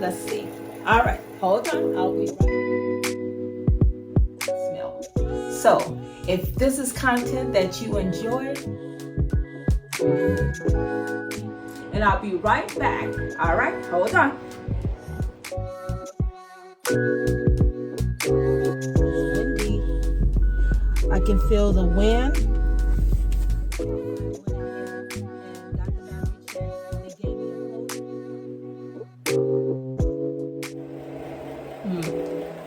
Let's see. All right, hold on. I'll be right back. Smell. So, if this is content that you enjoy, and I'll be right back. All right, hold on. Windy. I can feel the wind.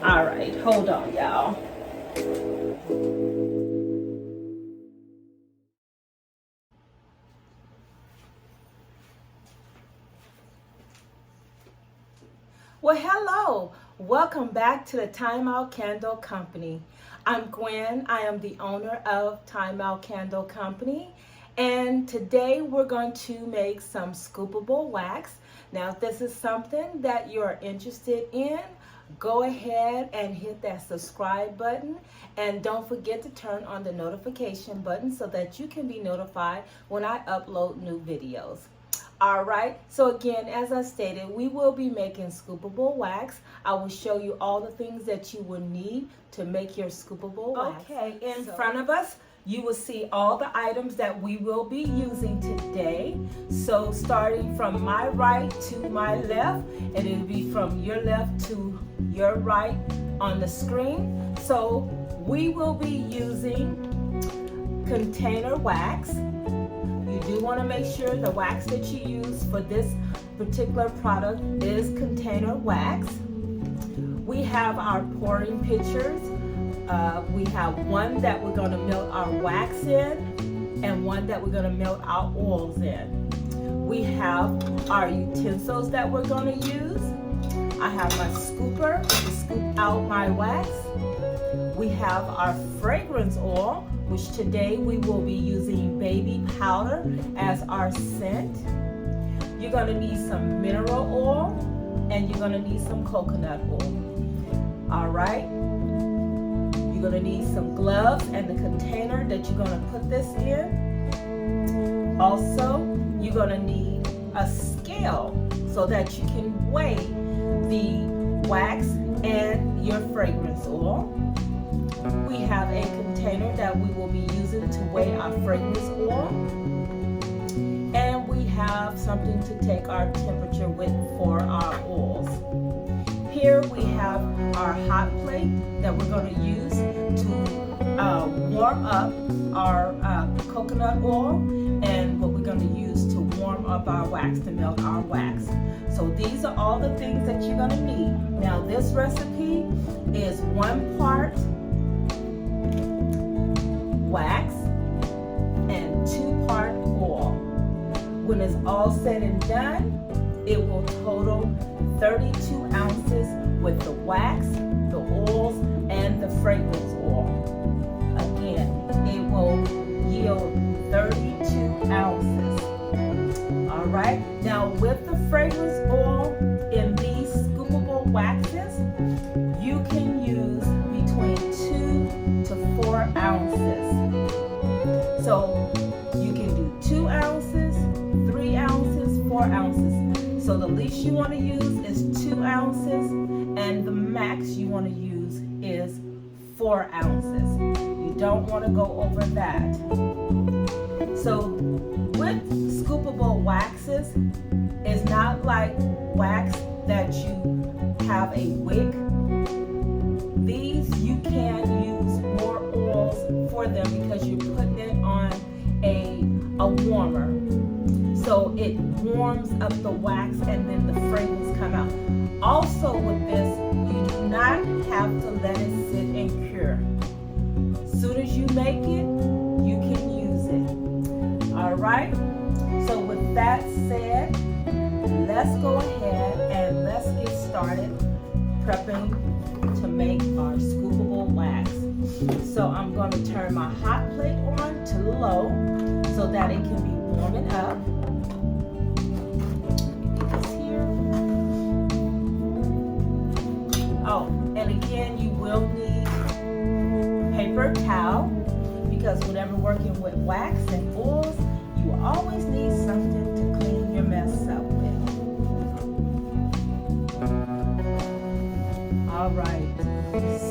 All right, hold on, y'all. Well, hello. Welcome back to the Time Out Candle Company. I'm Gwen. I am the owner of Time Out Candle Company. And today we're going to make some scoopable wax. Now, if this is something that you're interested in, go ahead and hit that subscribe button. And don't forget to turn on the notification button so that you can be notified when I upload new videos. All right, so again, as I stated, we will be making scoopable wax. I will show you all the things that you will need to make your scoopable wax. Okay, in front of us, you will see all the items that we will be using today. So starting from my right to my left, and it'll be from your left to your right on the screen. So we will be using container wax. You do want to make sure the wax that you use for this particular product is container wax. We have our pouring pitchers. We have one that we're going to melt our wax in and one that we're going to melt our oils in. We have our utensils that we're going to use. I have my scooper to scoop out my wax. We have our fragrance oil, which today we will be using baby powder as our scent. You're going to need some mineral oil and you're going to need some coconut oil. All right. You're going to need some gloves and the container that you're going to put this in. Also, you're going to need a scale so that you can weigh the wax and your fragrance oil. We have a container that we will be using to weigh our fragrance oil. And we have something to take our temperature with for our oils. Here we have our hot plate that we're going to use to warm up our coconut oil and what we're going to use to warm up our wax, to melt our wax. So these are all the things that you're going to need. Now this recipe is 1 part wax and 2 part oil. When it's all said and done, it will total 32 ounces with the wax, the oils, and the fragrance oil. Again, it will yield 32 ounces. All right, now with the fragrance oil in these scoopable waxes, you can use between 2 to 4 ounces. So you can do 2 ounces, 3 ounces, 4 ounces. So the least you want to use is 2 ounces, and the max you want to use is 4 ounces. You don't want to go over that. So with scoopable waxes, it's not like wax that you have a wick. These you can use more oils for them because you're putting it on a warmer. So it warms up the wax and then the fragrance come out. Also with this, you do not have to let it sit and cure. As soon as you make it, you can use it. All right? So with that said, let's go ahead and let's get started prepping to make our scoopable wax. So I'm going to turn my hot plate on to low so that it can be warming up. Oh, and again, you will need paper towel because whenever working with wax and oils, you will always need something to clean your mess up with. All right,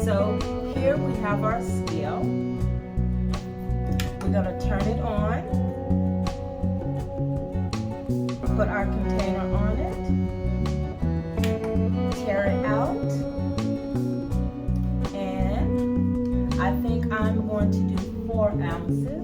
so here we have our scale. We're going to turn it on, put our container on it, tear it out, and I think I'm going to do 4 ounces.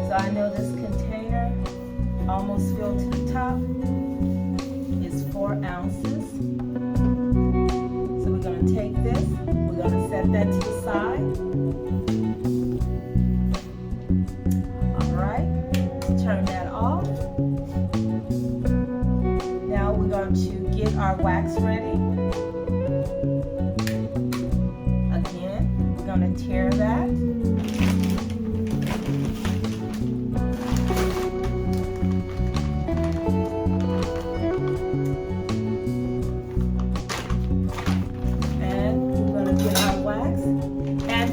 So I know this container almost filled to the top. It's 4 ounces. So we're going to take this, we're going to set that to the side. All right, turn that off. Now we're going to get our wax ready. Again, we're going to tear that.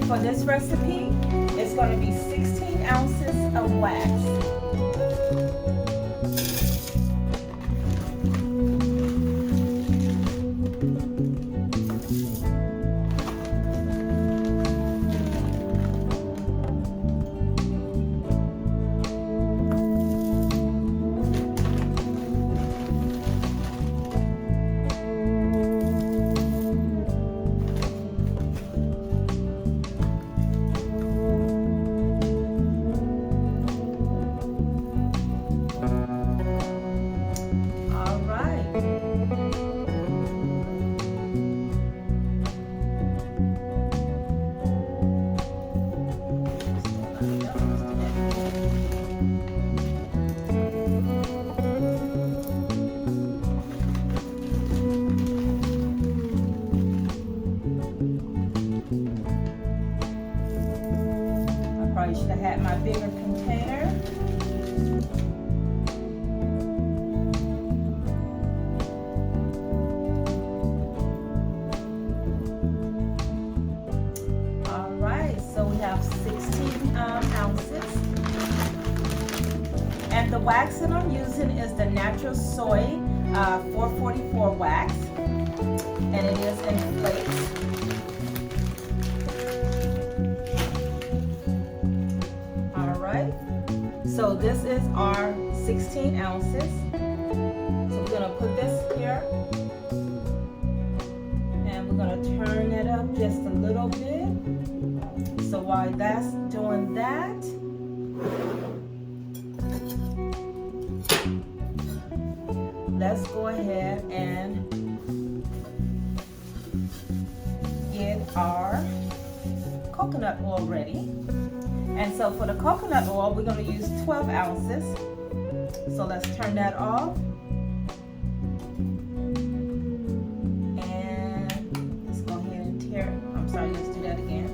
For this recipe, it's going to be 16 ounces of wax. I should have had my bigger container. All right, so we have 16 ounces. And the wax that I'm using is the Natural Soy 444 wax. And it is in flakes. So this is our 16 ounces. So we're going to put this here. And we're going to turn it up just a little bit. So while that's doing that, let's go ahead and get our coconut oil ready. And so for the coconut oil, we're going to use 12 ounces. So let's turn that off. And let's go ahead and let's do that again.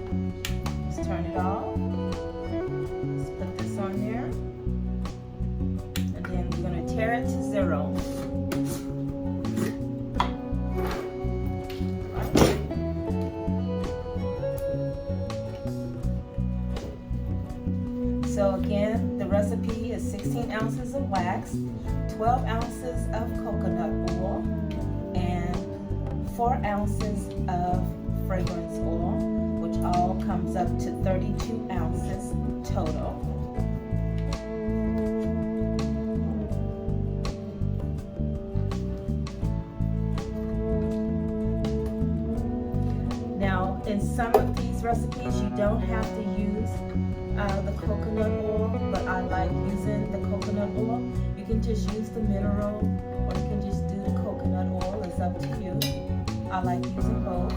Let's turn it off. Let's put this on there. And then we're going to tear it to 0. So again, the recipe is 16 ounces of wax, 12 ounces of coconut oil, and 4 ounces of fragrance oil, which all comes up to 32 ounces total. Now, in some of these recipes, you don't have to use the coconut oil, but I like using the coconut oil. You can just use the mineral, or you can just do the coconut oil. It's up to you. I like using both.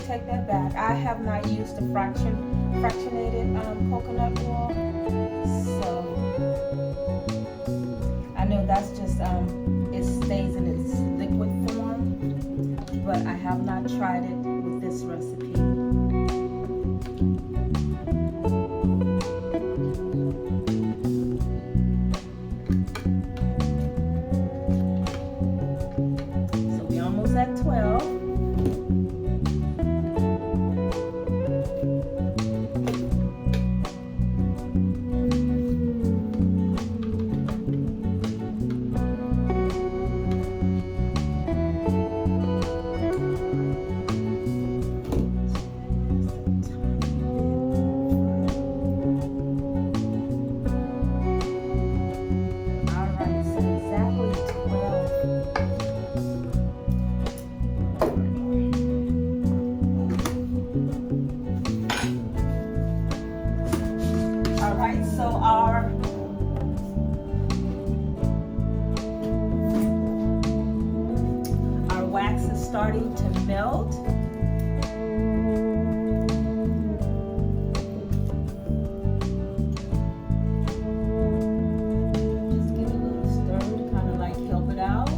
take that back. I have not used the fractionated coconut oil, so I know that's just it stays in its liquid form, but I have not tried it with this recipe. So we're almost at 12. So our wax is starting to melt. Just give it a little stir to kind of like help it out.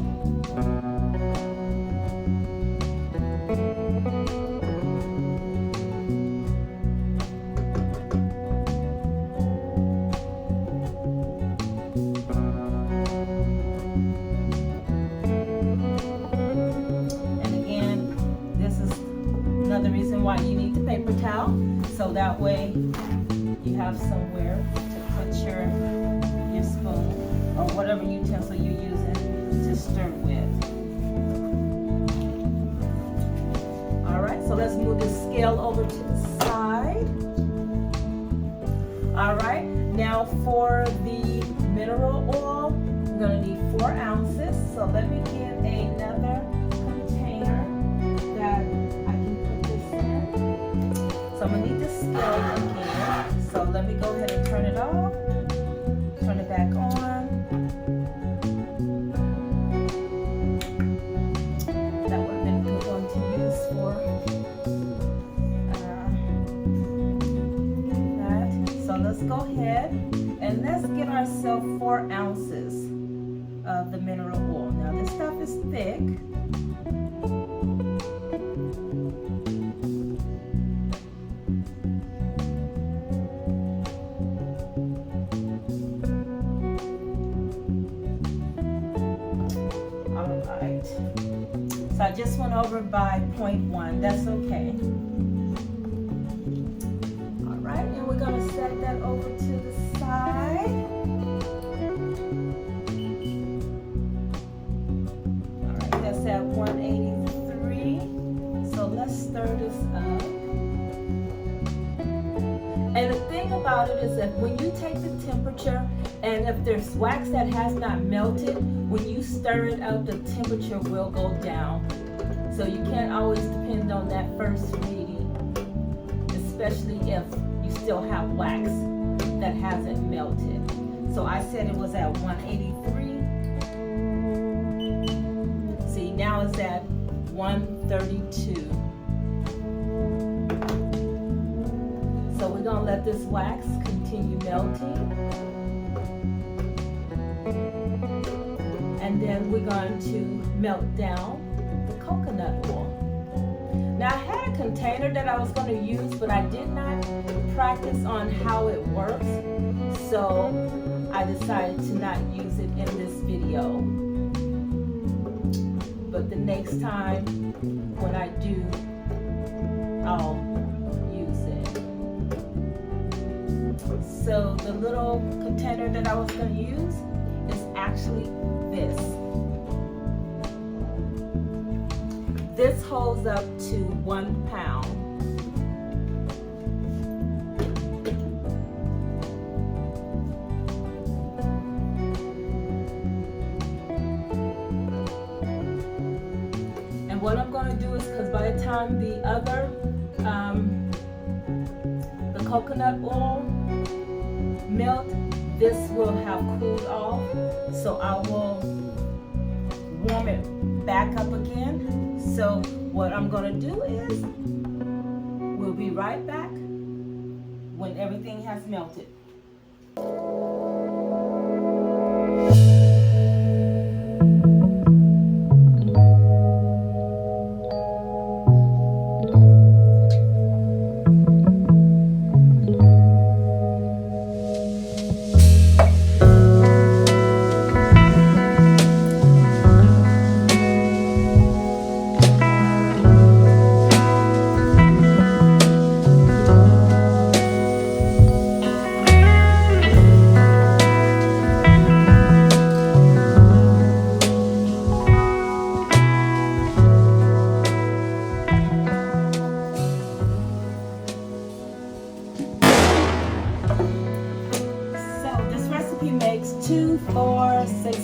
Another reason why you need the paper towel, so that way you have somewhere to put your spoon or whatever utensil you're using to stir with. All right, so let's move the scale over to the side. All right, now for the mineral oil, we're gonna need 4 ounces. So let me get another container that so I'm going to need the scale again. So let me go ahead and turn it off, turn it back on. That would have been a good one to use for that. So let's go ahead and let's get ourselves 4 ounces of the mineral oil. Now this stuff is thick. So I just went over by 0.1, that's okay. All right, and we're gonna set that over to the side. All right, that's at 183. So let's stir this up. And the thing about it is that when you take the temperature, and if there's wax that has not melted, when you stir it up, the temperature will go down. So you can't always depend on that first reading, especially if you still have wax that hasn't melted. So I said it was at 183. See, now it's at 132. So we're gonna let this wax continue melting. And then we're going to melt down the coconut oil. Now I had a container that I was going to use, but I did not practice on how it works. So I decided to not use it in this video. But the next time when I do, I'll use it. So the little container that I was going to use is actually this. This holds up to 1 pound. And what I'm going to do is, because by the time the other, the coconut oil melt, this will have cooled off, so I will warm it back up again. So what I'm going to do is we'll be right back when everything has melted. So this recipe makes 2, 4, 6,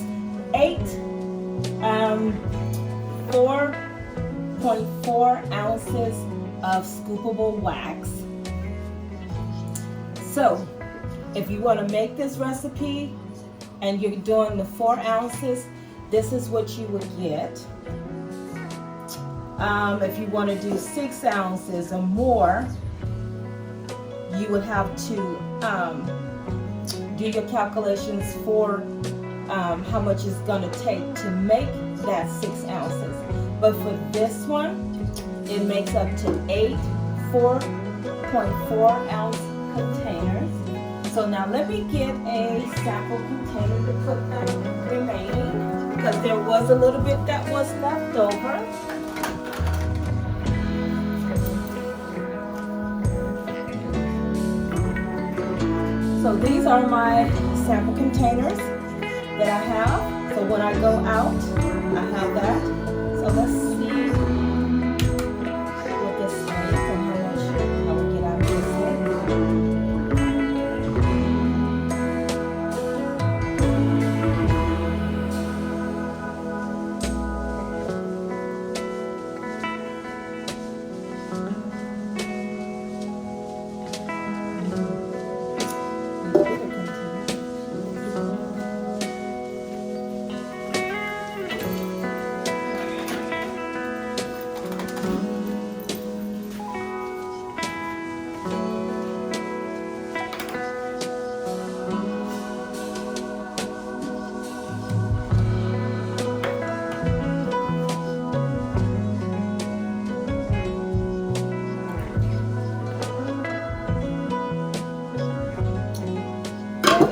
8, 4.4 ounces of scoopable wax. So if you want to make this recipe and you're doing the 4 ounces, this is what you would get. If you want to do 6 ounces or more, you would have to do your calculations for how much it's going to take to make that 6 ounces. But for this one, it makes up to 8 4.4 ounce containers. So now let me get a sample container to put that remaining, because there was a little bit that was left over. So these are my sample containers that I have. So when I go out, I have that. So let's see what this makes and how much I will get out of this thing.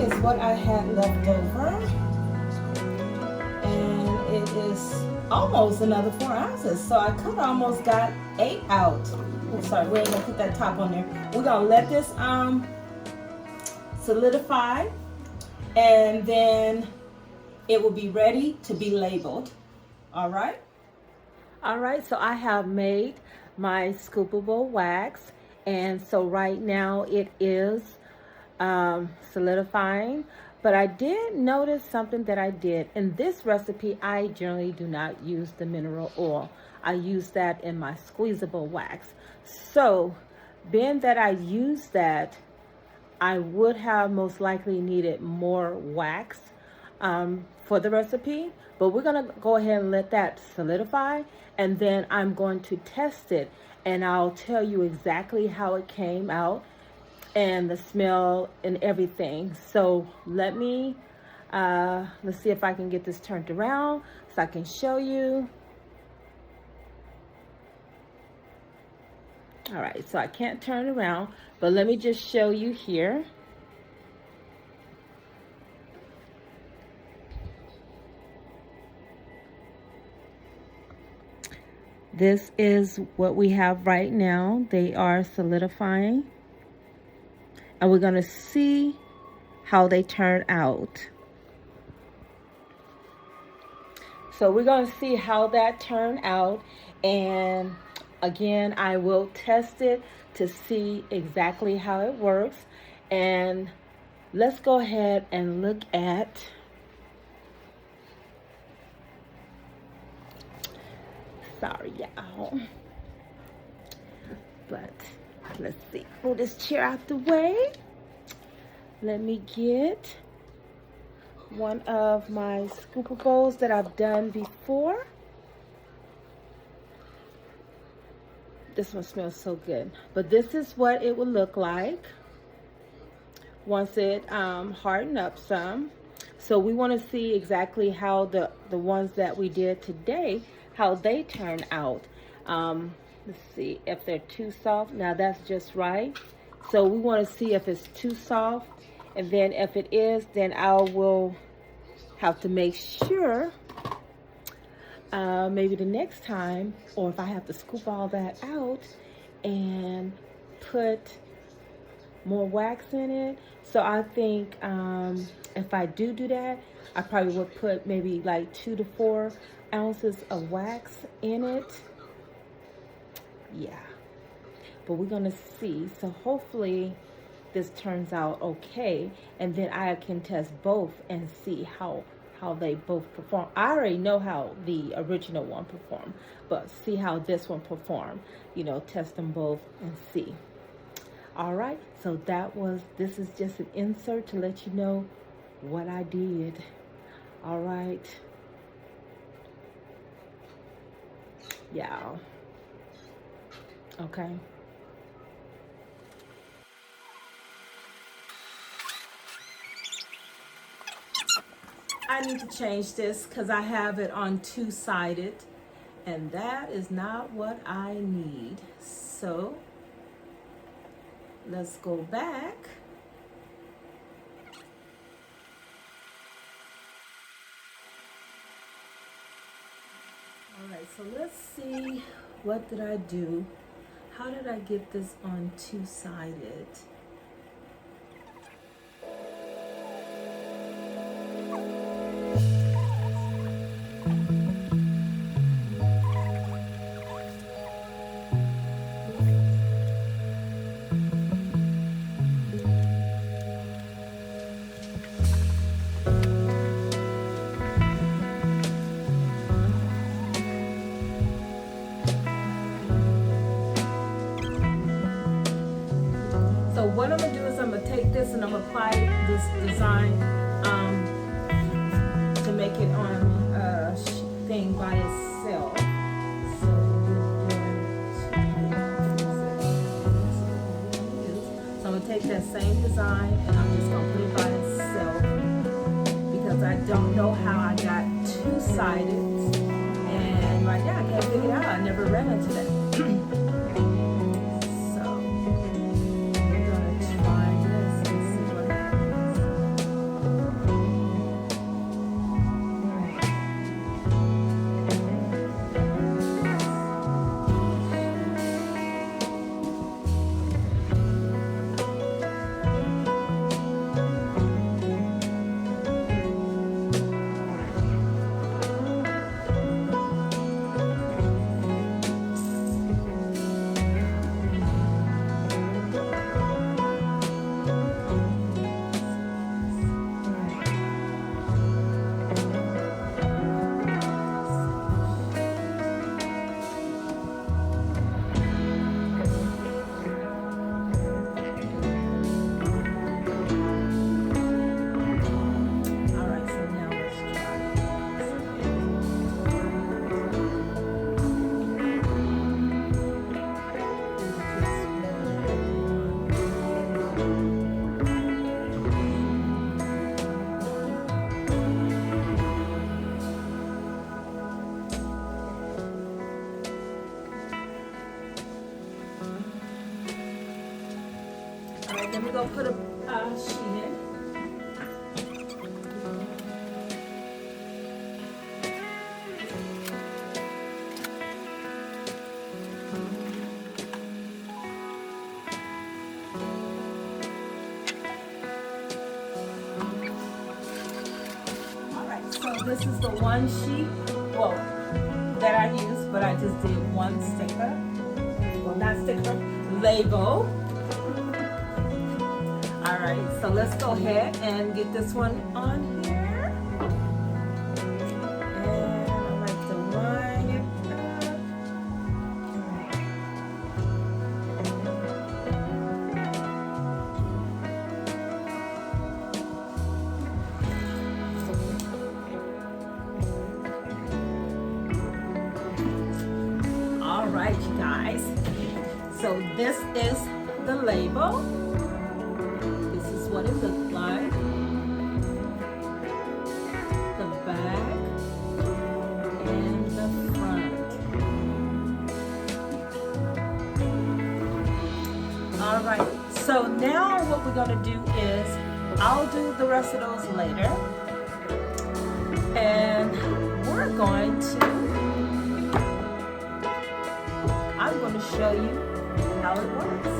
Is what I had left over, and it is almost another 4 ounces, so I could almost got 8 out. Oh, sorry, we ain't gonna put that top on there. We're gonna let this solidify, and then it will be ready to be labeled. All right, so I have made my scoopable wax, and so right now it is solidifying. But I did notice something that I did in this recipe. I generally do not use the mineral oil. I use that in my squeezable wax. So being that I use that, I would have most likely needed more wax for the recipe, but we're gonna go ahead and let that solidify, and then I'm going to test it, and I'll tell you exactly how it came out and the smell and everything. So let's see if I can get this turned around so I can show you. All right, so I can't turn around, but let me just show you here. This is what we have right now. They are solidifying. And we're going to see how they turn out. So we're going to see how that turned out. And again, I will test it to see exactly how it works. And let's go ahead and look at sorry, y'all. But let's see. Move this chair out the way. Let me get one of my scoopables that I've done before. This one smells so good. But this is what it would look like once it hardened up some. So we want to see exactly how the ones that we did today, how they turn out. Let's see if they're too soft. Now that's just right. So we want to see if it's too soft, and then if it is, then I will have to make sure maybe the next time, or if I have to scoop all that out and put more wax in it. So I think if I do that, I probably would put maybe like 2 to 4 ounces of wax in it. Yeah, but we're gonna see. So hopefully this turns out okay, and then I can test both and see how they both perform. I already know how the original one performed, but see how this one performed. You know, test them both and see. All right, so this is just an insert to let you know what I did. All right. Yeah. Okay. I need to change this because I have it on two-sided, and that is not what I need. So let's go back. All right, so let's see, what did I do? How did I get this on two-sided? So what I'm gonna do is I'm gonna take this and I'm gonna apply this design to make it on a thing by itself. So I'm gonna take that same design and I'm just gonna put it by itself because I don't know how I got two-sided, and right now I can't figure it out. I never ran into that. Then we're going to put a sheet in. All right, so this is the one sheet, well, that I used, but I just did one sticker. Well, not sticker, label. All right, so let's go ahead and get this one on here. And I like to line it up. All right, you guys. So this is the label. This is what it looks like. The back and the front. All right, so now what we're gonna do is, I'll do the rest of those later. And I'm going to show you how it works.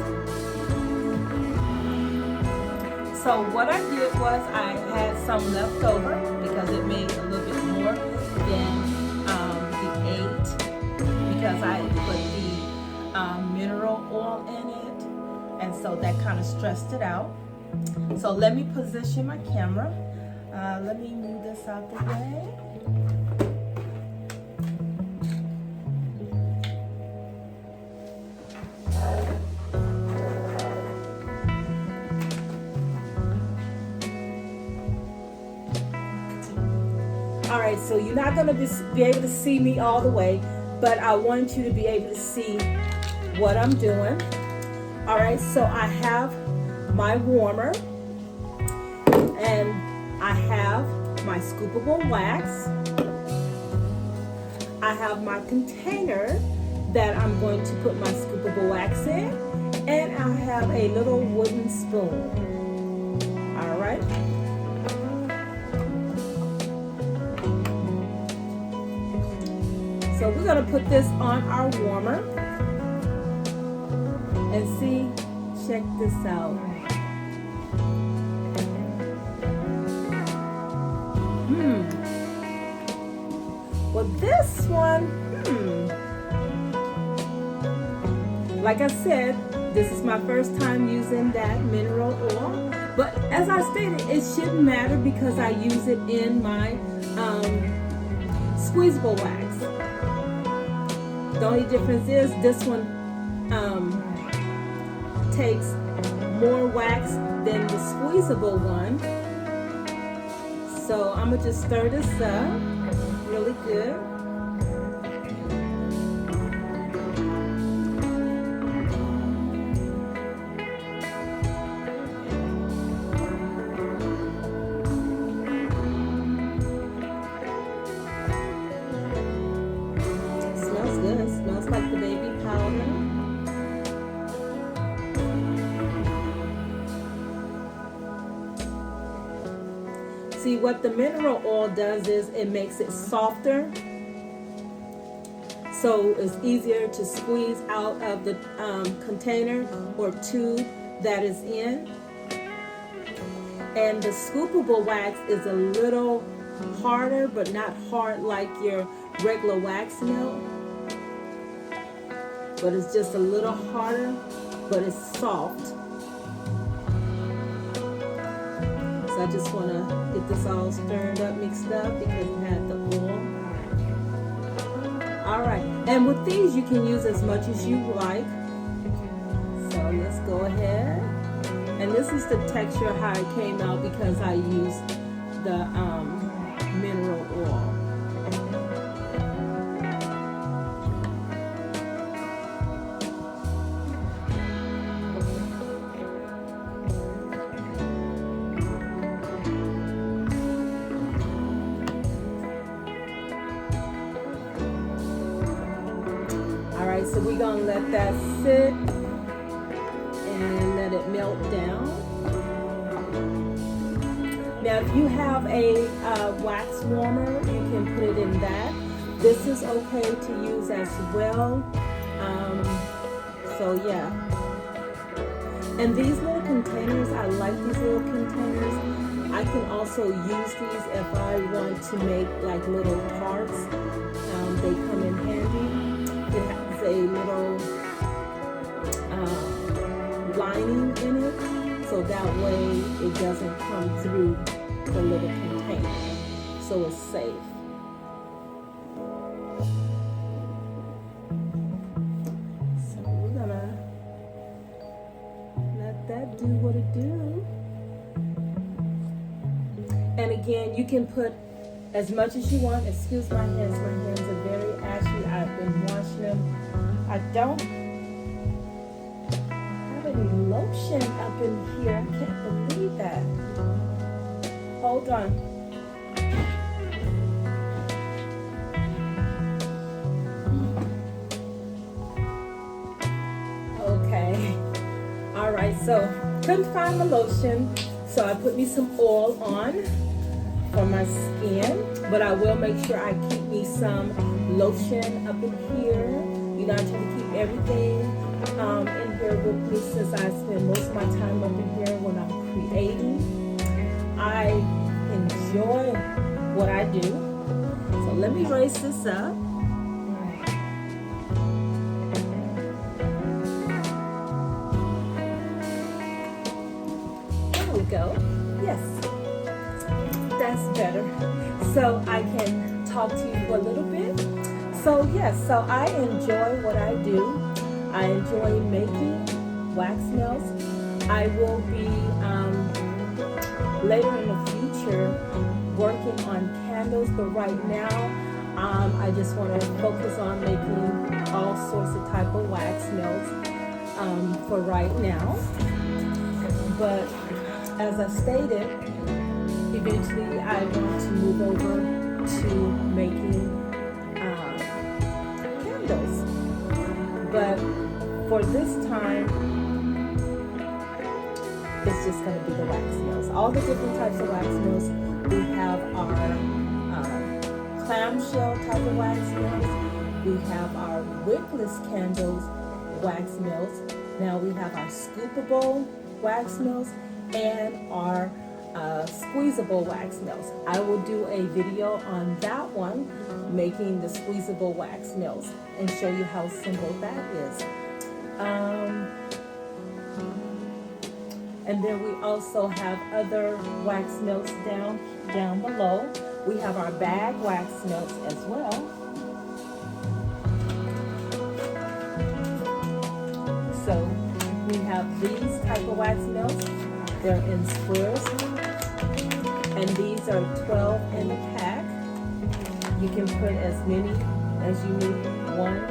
So what I did was I had some left over because it made a little bit more than the 8, because I put the mineral oil in it, and so that kind of stressed it out. So let me position my camera. Let me move this out the way. All right, so you're not going to be able to see me all the way, but I want you to be able to see what I'm doing. All right, so I have my warmer, and I have my scoopable wax. I have my container that I'm going to put my scoopable wax in, and I have a little wooden spoon. All right. So we're going to put this on our warmer and see, check this out. Well, this one, like I said, this is my first time using that mineral oil. But as I stated, it shouldn't matter because I use it in my squeezable wax. The only difference is this one takes more wax than the squeezable one. So I'm gonna just stir this up really good. It smells good. It smells like the baby powder. See, what the mineral oil does is it makes it softer, so it's easier to squeeze out of the container or tube that is in. And the scoopable wax is a little harder, but not hard like your regular wax melt. But it's just a little harder, but it's soft. So I just want to get this all stirred up, mixed up, because it had the oil. All right, and with these you can use as much as you like. So let's go ahead. And this is the texture how it came out because I used the mineral oil. Alright, so we're going to let that sit and let it melt down. Now, if you have a wax warmer, you can put it in that. This is okay to use as well. So yeah. And these little containers, I like these little containers. I can also use these if I want to make like little tarts. They come in handy. It has a little lining in it, so that way it doesn't come through the little container, so it's safe. So we're gonna let that do what it do. And again, you can put as much as you want. Excuse my hands. My hands are very ashy. I've been washing them. I don't some lotion up in here. I can't believe that. Hold on. Okay. All right, so couldn't find the lotion, so I put me some oil on for my skin, but I will make sure I keep me some lotion up in here. You know, I try to keep everything in here with me since I spend most of my time up in here when I'm creating. I enjoy what I do. So let me raise this up. There we go. Yes, that's better. So I can talk to you a little bit. So yes, so I enjoy what I do. I enjoy making wax melts. I will be later in the future working on candles, but right now I just want to focus on making all sorts of type of wax melts for right now. But as I stated, eventually I want to move over to making candles. But for this time, it's just going to be the wax melts. All the different types of wax melts. We have our clamshell type of wax melts. We have our wickless candles wax melts. Now we have our scoopable wax melts and our squeezable wax melts. I will do a video on that one, making the squeezable wax melts, and show you how simple that is. And then we also have other wax melts down below. We have our bag wax melts as well. So we have these type of wax melts. They're in squares, and these are 12 in a pack. You can put as many as you need, 1,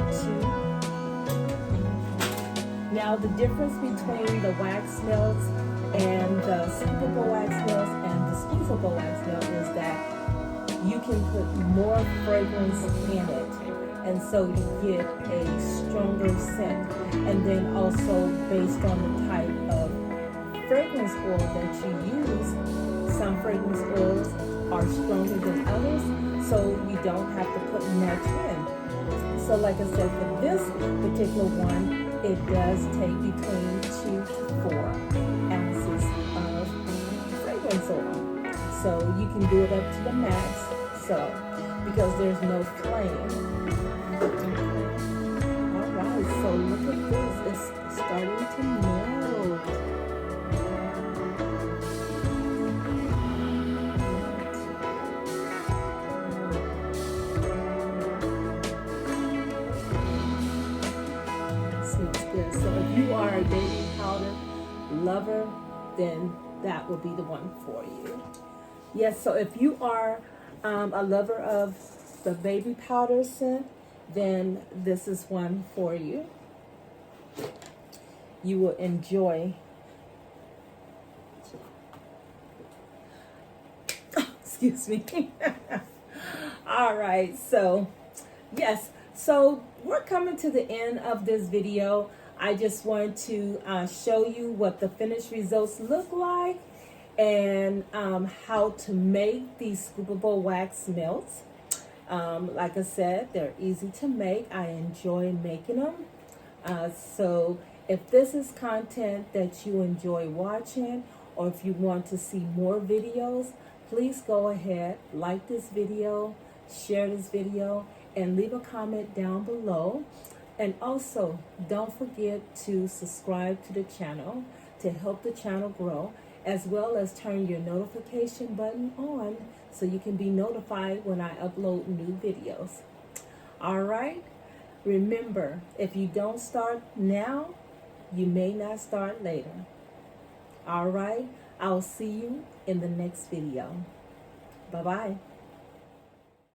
2. Now the difference between the wax melts and the scoopable wax melts and the squeezable wax melt is that you can put more fragrance in it, and so you get a stronger scent. And then also based on the type of fragrance oil that you use, some fragrance oils are stronger than others, so you don't have to put much in. So like I said, for this particular one, it does take between 2 to 4 ounces of fragrance oil. So you can do it up to the max, so because there's no flame. Alright, so look at this, it's starting to melt. So if you are a baby powder lover, then that will be the one for you. Yes, so if you are a lover of the baby powder scent, then this is one for you. You will enjoy. Excuse me. All right, so yes, so we're coming to the end of this video. I just want to show you what the finished results look like, and how to make these scoopable wax melts. Like I said, they're easy to make. I enjoy making them. So if this is content that you enjoy watching, or if you want to see more videos, please go ahead, like this video, share this video, and leave a comment down below. And also, don't forget to subscribe to the channel to help the channel grow, as well as turn your notification button on so you can be notified when I upload new videos. All right? Remember, if you don't start now, you may not start later. All right? I'll see you in the next video. Bye-bye.